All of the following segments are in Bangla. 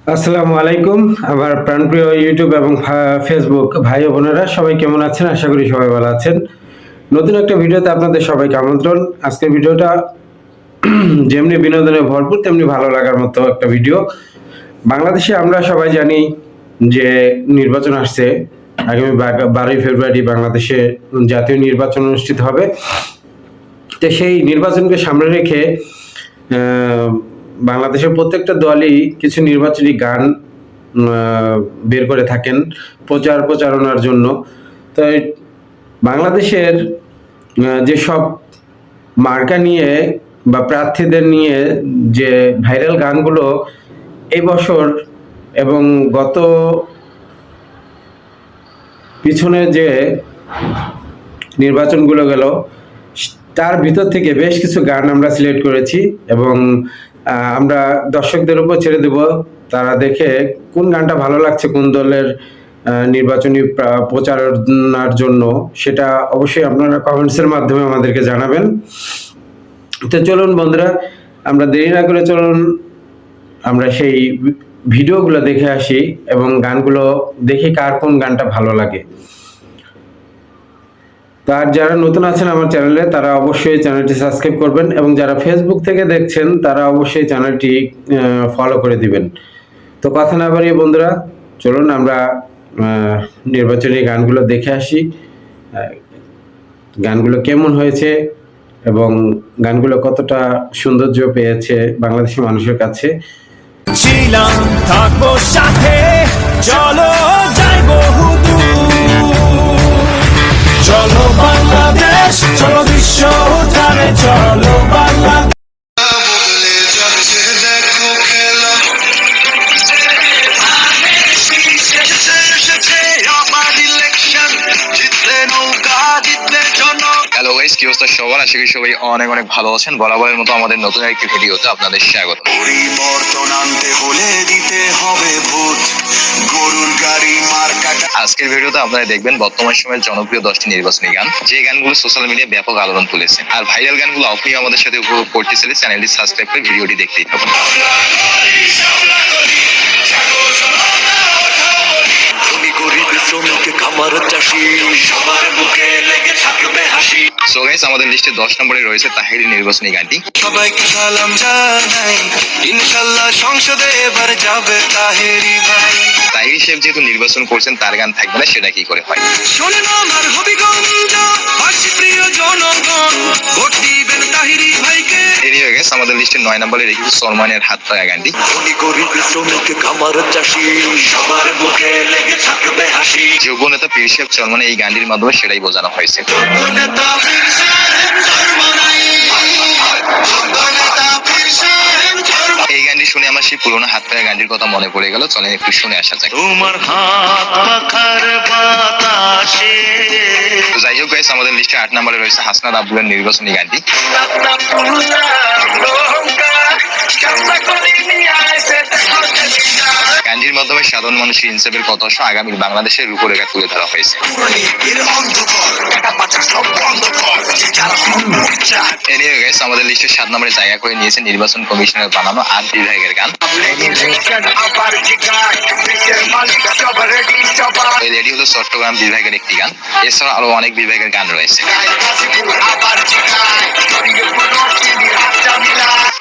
আসসালামু আলাইকুম। আমার প্রাণপ্রিয় ইউটিউব এবং ফেসবুক ভাই ও বোনেরা সবাই কেমন আছেন? আশা করি সবাই ভালো আছেন। নতুন একটা ভিডিওতে আপনাদের সবাইকে আমন্ত্রণ। আজকের ভিডিওটা যেমনি বিনোদনে ভরপুর তেমনি ভালো লাগার মতো একটা ভিডিও। বাংলাদেশে আমরা সবাই জানি যে নির্বাচন আসছে। আগামী 12ই ফেব্রুয়ারি বাংলাদেশে জাতীয় নির্বাচন অনুষ্ঠিত হবে। তো সেই নির্বাচনকে সামনে রেখে আহ, বাংলাদেশের প্রত্যেকটা দলই কিছু নির্বাচনী গান বের করে থাকেন প্রচারণার জন্য। তো বাংলাদেশের যেসব মার্কা নিয়ে বা প্রার্থীদের নিয়ে যে ভাইরাল গানগুলো এই বছর এবং গত পিছনে যে নির্বাচনগুলো গেল তার ভিতর থেকে বেশ কিছু গান আমরা সিলেক্ট করেছি এবং আমরা দর্শকদের উপর ছেড়ে দেব তারা দেখে কোন গানটা ভালো লাগছে কোন দলের নির্বাচনী প্রচারণার জন্য সেটা অবশ্যই আপনারা কমেন্টসের মাধ্যমে আমাদেরকে জানাবেন। তো চলুন বন্ধুরা, আমরা দেরি না করে চলুন আমরা সেই ভিডিওগুলো দেখে আসি এবং গানগুলো দেখি কার কোন গানটা ভালো লাগে। তার যারা নতুন আছেন আমার চ্যানেলে তারা অবশ্যই চ্যানেলটি সাবস্ক্রাইব করবেন এবং যারা ফেসবুক থেকে দেখছেন তারা অবশ্যই চ্যানেলটি ফলো করে দিবেন। তো কথা না বাড়িয়ে বন্ধুরা চলুন আমরা নির্বাচনী গানগুলো দেখে আসি, গানগুলো কেমন হয়েছে এবং গানগুলো কতটা সৌন্দর্য পেয়েছে বাংলাদেশের মানুষের কাছে। ছিলাম থাকবো সাথে, চলো যাই বহুদূর, চলো বাংলাদেশ, চলো বিশ্ব উঠানে, চলো বাংলাদেশ। বদলে যাচ্ছে দেখো খেলা, এসেছে আবার ইলেকশন, জিতলে নৌকা জিতলে জনক। হ্যালো গাইস, কি অবস্থা সবার? আশা করি সবাই অনেক অনেক ভালো আছেন। বরাবরের মতো আমাদের নতুন একটি ভিডিওতে আপনাদের স্বাগত। পরিবর্তন আনতে হলে দিতে হবে ভোট, গরুর গাড়ি মার্কাটা। আজকের ভিডিওতে আপনারা দেখবেন বর্তমান সময়ের জনপ্রিয় 10টি নির্বাচনী গান, যে গানগুলো সোশ্যাল মিডিয়ায় ব্যাপক আলোড়ন তুলেছে। আর ভাইরাল গানগুলো আপনি আমাদের সাথে উপভোগ করতে চাইলে চ্যানেলটি সাবস্ক্রাইব করে ভিডিওটি দেখতেই থাকুন। সো গাইস, আমাদের লিস্টে 10 নম্বরে রয়েছে তাহিরি নির্বাচনী গানটি। সবাইকে সালাম জানাই, ইনশাল্লাহ সংসদে এবার যাবে তাহেরি ভাই। তাহিরি সাহেব যেহেতু নির্বাচন করছেন তার গান থাকবে না, সেটা কি করে হয়? শোনেন আমার হবিগঞ্জ বাসী প্রিয় জনগণ, ভোট দিবেন তাহিরি ভাইকে। এনিওয়ে গাইস, আমাদের লিস্টে 9 নম্বরে রেখেছি সলমানের হাত পায়া গানটি। ধনী গরিব শ্রমিক খামার চাষি সবার মুখে লেগে থাকবে হাসি। যোগ্য নেতা পীর সাহেব সলমানের এই গানটির মাধ্যমে সেটাই বোঝানো হয়েছে। নেতা পীর সাহেব ধর্ম নাই, নেতা পীর সাহেব ধর্ম। এই গানটি শুনে আমার সেই পুরোনো হাত পায়া গানটির কথা মনে পড়ে গেল। চলেন একটু শুনে আসা যাক। তোমার হাত পাখার বাতাসে। তো যাই হোক গাইস, আমাদের লিস্টে 8 নম্বরে রয়েছে হাসনাত আব্দুলের নির্বাচনী গানটি। গানটির মাধ্যমে সাধারণ মানুষের ইনসাফের কথা সহ আগামী বাংলাদেশের রূপরেখা তুলে ধরা হয়েছে। এনিওয়ে গাইস, আমাদের লিস্টে 7 নম্বরে জায়গা করে নিয়েছে নির্বাচন কমিশনের বানানো 8 বিভাগের গান। এটি হলো চট্টগ্রাম বিভাগের একটি গান। এছাড়া আরো অনেক বিভাগের গান রয়েছে।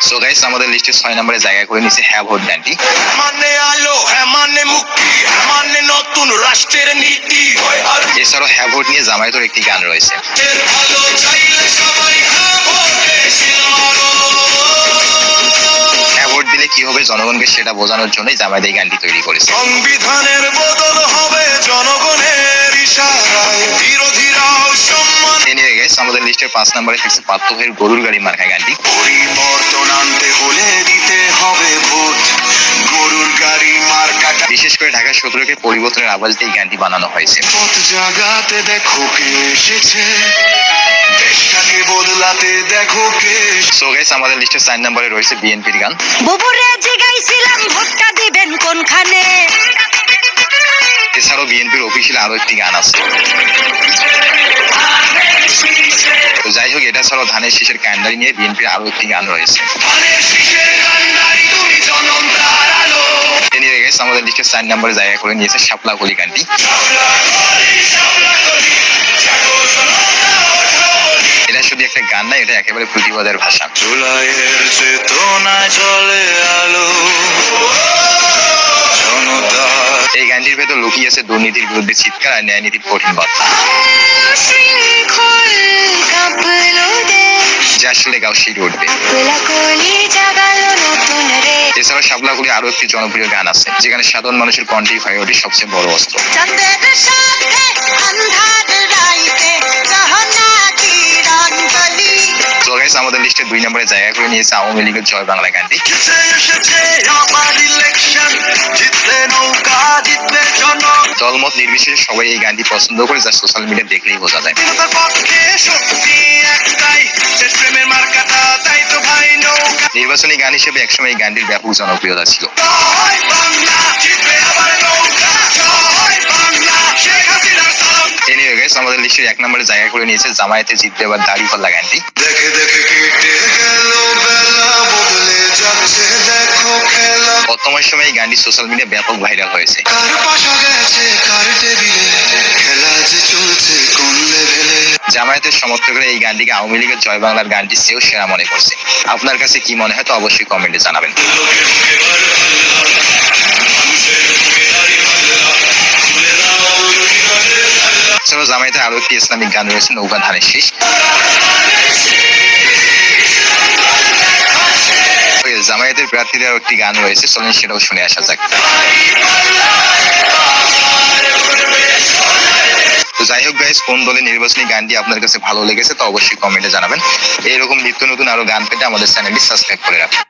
সো গাইস, আমাদের লিস্টে 6 নম্বরে জায়গা করে নিয়েছে হ্যাঁ ভোট গানটি। মানে আলো, হ্যাঁ মানে মুক্তি, হ্যাঁ মানে নতুন রাষ্ট্রের নীতি। এছাড়াও হ্যাঁ ভোট নিয়ে জামায়াতের একটি গান রয়েছে। ভালো চাইলে সবাই হ্যাঁ ভোটে শিলমারো। হ্যাঁ ভোট দিলে কি হবে জনগণকে সেটা বোঝানোর জন্যই জামায়াত এই গানটি তৈরি করেছে। সংবিধানের বদল হবে জনগণের ইশারায়, বিরোধীরাও সম্মান। এনিওয়ে গাইস, আমাদের লিস্টের 5 নম্বরে থাকছে পার্থ ভাইয়ের গরুর গাড়ি মার্কা গানটি। পরিবর্তন আনতে হলে দিতে হবে ভোট, গরুর গাড়ি মার্কাটা। বিশেষ করে ঢাকা 17কে পরিবর্তনের আওয়াজ দিয়ে এই গানটি বানানো হয়েছে। পথ জাগাতে দেখো কে এসেছে, দেশটাকে বদলাতে দেখো কে। সো গাইস, আমাদের লিস্টের 4 নম্বরে রয়েছে বিএনপির গান। বুবুরে জিগাইছিলাম ভোটটা দিবেন কোনখানে। এছাড়াও বিএনপির অফিসিয়াল আরো একটি গান আছে। তো যাই হোক, এটা ছাড়াও ধানের শীষের ক্যান্ডারি নিয়ে বিএনপির আরো একটি গান রয়েছে। আমাদের লিস্টে 4 নম্বরে জায়গা করে নিয়েছে শাপলা কলি গানটি। এটা শুধু একটা গান না, এটা একেবারে প্রতিবাদের ভাষা। জুলাইয়ের চেতনায় জলে আলো জনতা এই গানটির ভেতর লুকিয়ে আছে দুর্নীতির বিরুদ্ধে চিৎকার আর ন্যায় নীতির কঠিন বার্তা, শৃঙ্খল কাঁপলো দেশ যা আসলে গাও শিরে উঠবে। শাপলা কলি জাগালো নতুন রে এছাড়াও শাপলাগুলি আরো একটি জনপ্রিয় গান আছে, যেখানে সাধারণ মানুষের কণ্ঠই হয়ে ওঠে সবচেয়ে বড় অস্ত্র। চাঁদের সাথে আন্ধার রাইতে গহনা কিরণকলি তো গাইস, আমাদের লিস্টে 2 নম্বরে জায়গা করে নিয়েছে আওয়ামী লীগের জয় বাংলা গানটি। এসেছে এসেছে আমার ইলেকশন, জিতবে নৌকা জিতবে জনক, দলমত নির্বিশেষে সবাই এই গানটি পছন্দ করে, যা সোশ্যাল মিডিয়া দেখলেই বোঝা যায়। স্বাধীনতার পক্ষে শক্তি একটাই, দেশ প্রেমের মার্কাটা তাই তো ভাই নৌকা। নির্বাচনী গান হিসেবে একসময় এই গানটির ব্যাপক জনপ্রিয়তা ছিল। জয় বাংলা, জিতবে আবার নৌকা, জয় বাংলা, শেখ হাসিনার সালাম। এনিওয়ে গাইস, আমাদের লিস্টের 1 নম্বরে জায়গা করে নিয়েছে জামায়াতে জিতবে আবার দাড়িপাল্লা গানটি। দেখে দেখে কেটে গেল বেলা, বদলে যাচ্ছে দেখো খেলা, বর্তমান সময়ে এই গানটি সোশ্যাল মিডিয়া ব্যাপক ভাইরাল হয়েছে। কার পাশা গেছে কার টেবিলে, খেলা যে চলছে কোন লেভেলে। জামায়াতের সমর্থকরা এই গানটিকে আওয়ামী লীগের জয় বাংলার গানটি চেয়েও সেরা মনে করছে। আপনার কাছে কি মনে হয় তো অবশ্যই কমেন্টে জানাবেন। এছাড়াও জামায়াতে আরো একটি ইসলামিক গান রয়েছে, নৌকা ধানের শীষ। জামায়াতের প্রার্থীদের আরো একটি গান রয়েছে, চলেন সেটাও শুনে আসা যাক। তো যাই হোক গাইস, কোন দলের নির্বাচনী গানটি আপনার কাছে ভালো লেগেছে তো অবশ্যই কমেন্টে জানাবেন। এইরকম নিত্য নতুন আরো গান পেতে আমাদের চ্যানেলটি সাবস্ক্রাইব করে রাখুন।